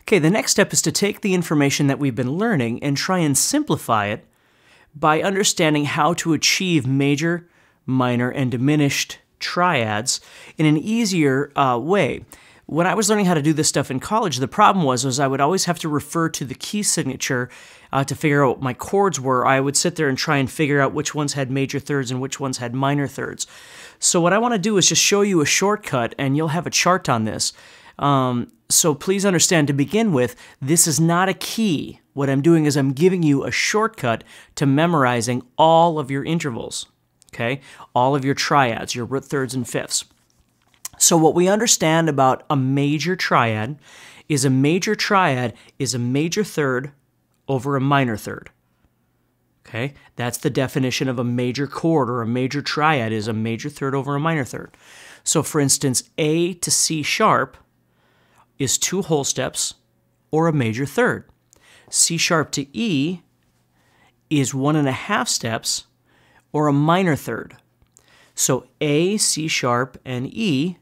Okay, the next step is to take the information that we've been learning and try and simplify it by understanding how to achieve major, minor, and diminished triads in an easier way. When I was learning how to do this stuff in college, the problem was I would always have to refer to the key signature to figure out what my chords were. I would sit there and try and figure out which ones had major thirds and which ones had minor thirds. So what I want to do is just show you a shortcut, and you'll have a chart on this. So please understand, to begin with, this is not a key. What I'm doing is I'm giving you a shortcut to memorizing all of your intervals, okay? All of your triads, your root thirds and fifths. So what we understand about a major triad is a major third over a minor third. Okay? That's the definition of a major chord, or a major triad is a major third over a minor third. So for instance, A to C sharp is 2 whole steps or a major third. C sharp to E is 1.5 steps or a minor third. So A, C sharp, and E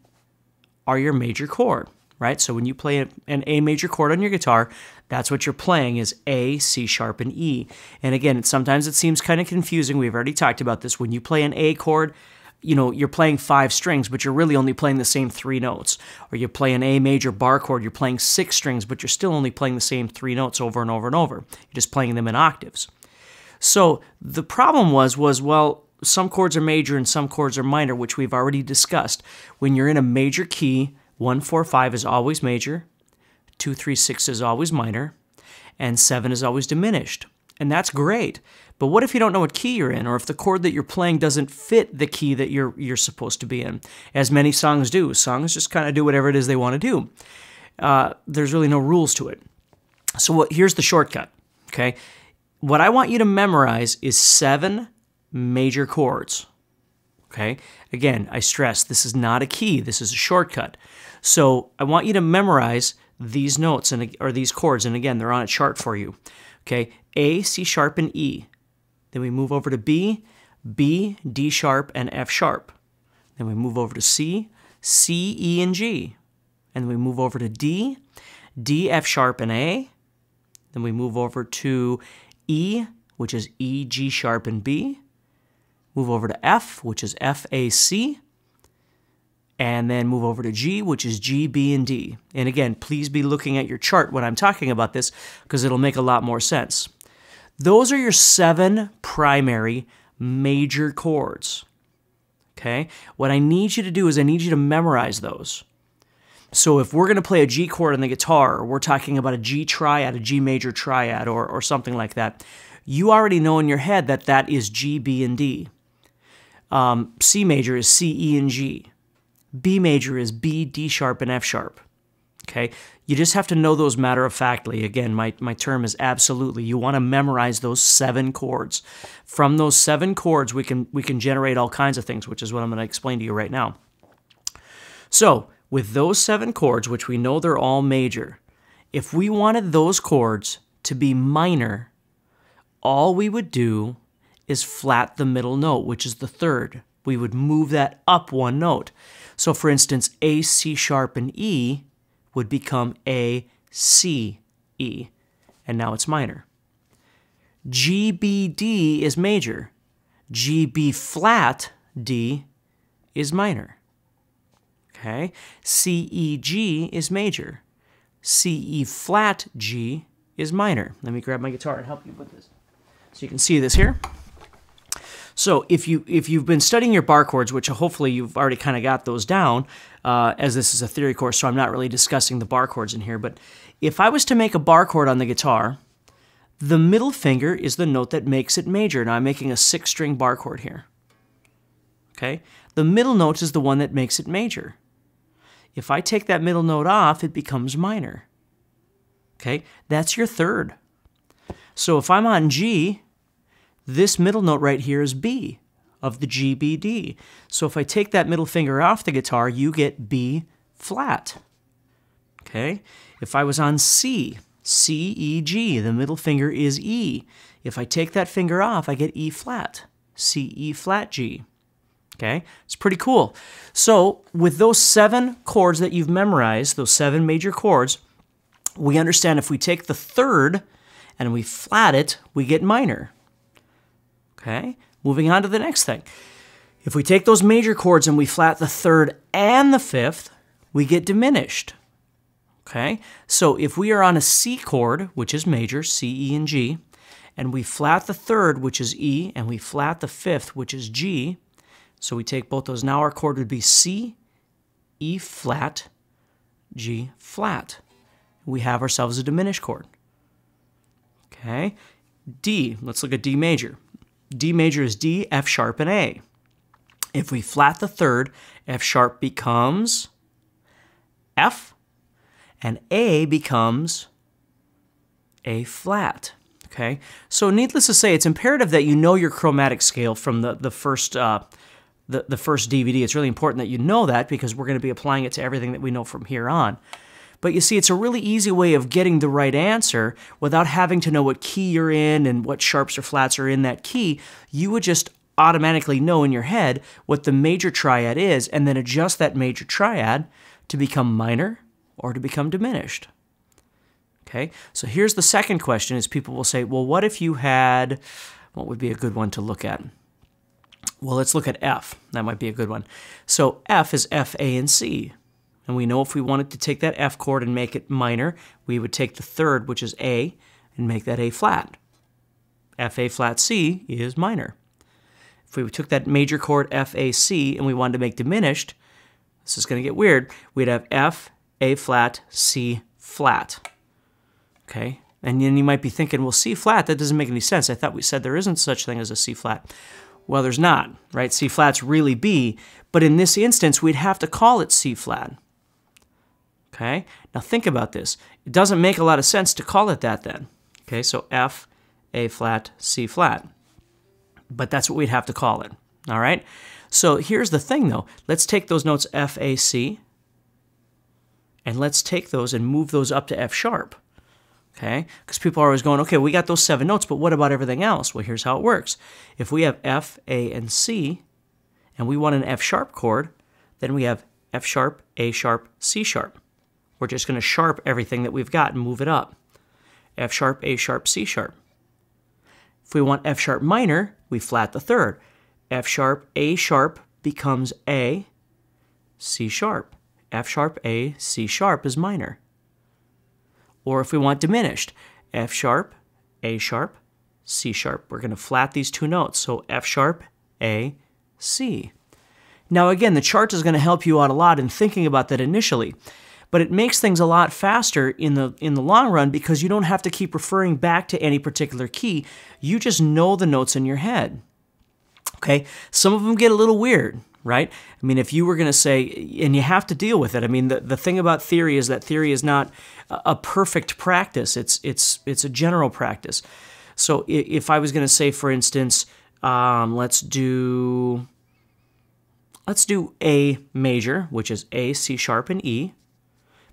are your major chord, right? So when you play an A major chord on your guitar, that's what you're playing, is A, C sharp, and E. And again, sometimes it seems kind of confusing. We've already talked about this. When you play an A chord, you know, you're playing 5 strings, but you're really only playing the same 3 notes. Or you play an A major bar chord, you're playing 6 strings, but you're still only playing the same 3 notes over and over and over. You're just playing them in octaves. So the problem was, well, some chords are major and some chords are minor, which we've already discussed. When you're in a major key, 1, 4, 5 is always major, 2, 3, 6 is always minor, and 7 is always diminished. And that's great. But what if you don't know what key you're in, or if the chord that you're playing doesn't fit the key that you're supposed to be in? As many songs do. Songs just kind of do whatever it is they want to do. There's really no rules to it. So here's the shortcut, okay? What I want you to memorize is 7 major chords, okay? Again, I stress, this is not a key, this is a shortcut. So I want you to memorize these notes, or these chords, and again, they're on a chart for you, okay? A, C sharp, and E. Then we move over to B, B, D sharp, and F sharp. Then we move over to C, C, E, and G. And then we move over to D, D, F sharp, and A. Then we move over to E, which is E, G sharp, and B. Move over to F, which is F, A, C. And then move over to G, which is G, B, and D. And again, please be looking at your chart when I'm talking about this, because it'll make a lot more sense. Those are your 7 primary major chords, okay? What I need you to do is I need you to memorize those. So if we're going to play a G chord on the guitar, or we're talking about a G triad, a G major triad, or something like that, you already know in your head that that is G, B, and D. C major is C, E, and G. B major is B, D sharp, and F sharp. Okay? You just have to know those matter-of-factly. Again, my term is absolutely. You want to memorize those 7 chords. From those 7 chords, we can generate all kinds of things, which is what I'm going to explain to you right now. So, with those 7 chords, which we know they're all major, if we wanted those chords to be minor, all we would do is flat the middle note, which is the third. We would move that up 1 note. So for instance, A, C sharp, and E would become A, C, E, and now it's minor. G, B, D is major. G, B flat, D is minor. Okay? C, E, G is major. C, E flat, G is minor. Let me grab my guitar and help you with this. So you can see this here. So if you've been studying your bar chords, which hopefully you've already kind of got those down, as this is a theory course, so I'm not really discussing the bar chords in here, but if I was to make a bar chord on the guitar, the middle finger is the note that makes it major. Now I'm making a 6-string bar chord here. Okay? The middle note is the one that makes it major. If I take that middle note off, it becomes minor. Okay? That's your third. So if I'm on G, this middle note right here is B of the G, B, D. So if I take that middle finger off the guitar, you get B flat. Okay? If I was on C, C, E, G, the middle finger is E. If I take that finger off, I get E flat. C, E flat, G. Okay? It's pretty cool. So with those 7 chords that you've memorized, those 7 major chords, we understand if we take the third and we flat it, we get minor. Okay? Moving on to the next thing. If we take those major chords and we flat the third and the fifth, we get diminished. Okay? So if we are on a C chord, which is major, C, E, and G, and we flat the third, which is E, and we flat the fifth, which is G, so we take both those, now our chord would be C, E flat, G flat. We have ourselves a diminished chord. Okay? D, let's look at D major. D major is D, F sharp, and A. If we flat the third, F sharp becomes F, and A becomes A flat. Okay? So needless to say, it's imperative that you know your chromatic scale from the first DVD. It's really important that you know that because we're going to be applying it to everything that we know from here on. But you see, it's a really easy way of getting the right answer without having to know what key you're in and what sharps or flats are in that key. You would just automatically know in your head what the major triad is and then adjust that major triad to become minor or to become diminished. Okay, so here's the second question is people will say, well, what if you had, what would be a good one to look at? Well, let's look at F. That might be a good one. So F is F, A, and C. And we know if we wanted to take that F chord and make it minor, we would take the third, which is A, and make that A flat. F, A flat, C is minor. If we took that major chord F, A, C, and we wanted to make diminished, this is going to get weird, we'd have F, A flat, C flat. Okay? And then you might be thinking, well, C flat, that doesn't make any sense. I thought we said there isn't such thing as a C flat. Well, there's not, right? C flat's really B, but in this instance, we'd have to call it C flat. Okay? Now think about this. It doesn't make a lot of sense to call it that then. Okay, so F, A flat, C flat. But that's what we'd have to call it. All right? So here's the thing though. Let's take those notes F, A, C, and let's take those and move those up to F sharp. Okay? Because people are always going, okay, we got those 7 notes, but what about everything else? Well, here's how it works. If we have F, A, and C, and we want an F sharp chord, then we have F sharp, A sharp, C sharp. We're just going to sharp everything that we've got and move it up. F sharp, A sharp, C sharp. If we want F sharp minor, we flat the third. F sharp, A sharp becomes A, C sharp. F sharp, A, C sharp is minor. Or if we want diminished, F sharp, A sharp, C sharp. We're going to flat these 2 notes. So F sharp, A, C. Now again, the chart is going to help you out a lot in thinking about that initially. But it makes things a lot faster in the long run because you don't have to keep referring back to any particular key. You just know the notes in your head. Okay? Some of them get a little weird, right? I mean, if you were going to say, and you have to deal with it. I mean, the thing about theory is that theory is not a perfect practice. It's a general practice. So if I was going to say, for instance, let's do A major, which is A, C sharp, and E.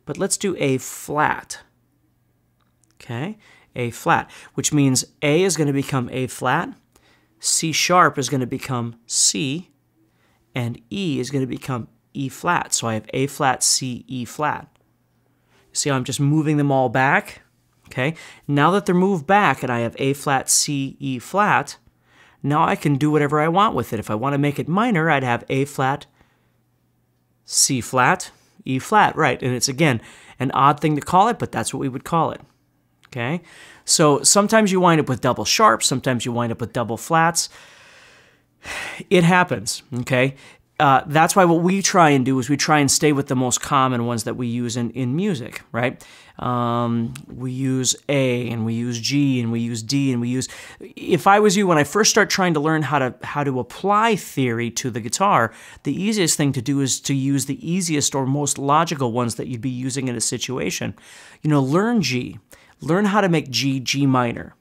But let's do A flat, okay? A flat, which means A is going to become A flat, C sharp is going to become C, and E is going to become E flat. So I have A flat, C, E flat. See how I'm just moving them all back? Okay? Now that they're moved back and I have A flat, C, E flat, now I can do whatever I want with it. If I want to make it minor, I'd have A flat, C flat, E flat, right? And it's, again, an odd thing to call it, but that's what we would call it, okay? So sometimes you wind up with double sharps, sometimes you wind up with double flats. It happens, okay? That's why what we try and do is we try and stay with the most common ones that we use in music, right? We use A, and we use G, and we use D, and we use... If I was you, when I first start trying to learn how to apply theory to the guitar, the easiest thing to do is to use the easiest or most logical ones that you'd be using in a situation. You know, learn G. Learn how to make G, G minor.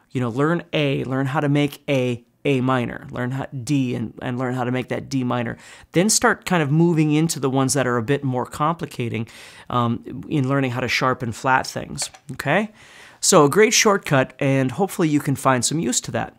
You know, learn A. Learn how to make A minor, learn how D, and learn how to make that D minor. Then start kind of moving into the ones that are a bit more complicating in learning how to sharpen flat things, okay? So a great shortcut, and hopefully you can find some use to that.